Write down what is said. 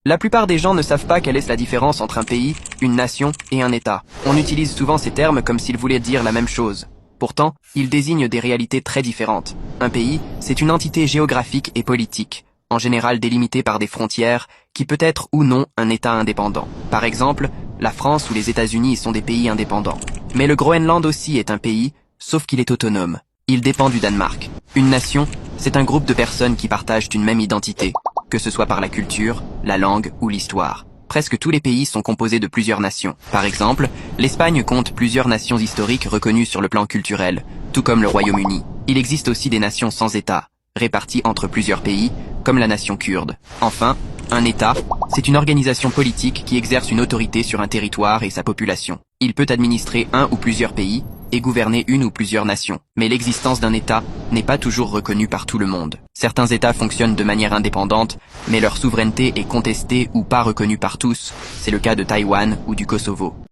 La plupart des gens ne savent pas quelle est la différence entre un pays, une nation et un État. On utilise souvent ces termes comme s'ils voulaient dire la même chose. Pourtant, ils désignent des réalités très différentes. Un pays, c'est une entité géographique et politique, en général délimitée par des frontières, qui peut être ou non un État indépendant. Par exemple, la France ou les États-Unis sont des pays indépendants. Mais le Groenland aussi est un pays, sauf qu'il est autonome. Il dépend du Danemark. Une nation, c'est un groupe de personnes qui partagent une même identité, que ce soit par la culture, la langue ou l'histoire. Presque tous les pays sont composés de plusieurs nations. Par exemple, l'Espagne compte plusieurs nations historiques reconnues sur le plan culturel, tout comme le Royaume-Uni. Il existe aussi des nations sans État, réparties entre plusieurs pays, comme la nation kurde. Enfin, un État, c'est une organisation politique qui exerce une autorité sur un territoire et sa population. Il peut administrer un ou plusieurs pays et gouverner une ou plusieurs nations. Mais l'existence d'un État n'est pas toujours reconnue par tout le monde. Certains États fonctionnent de manière indépendante, mais leur souveraineté est contestée ou pas reconnue par tous. C'est le cas de Taïwan ou du Kosovo.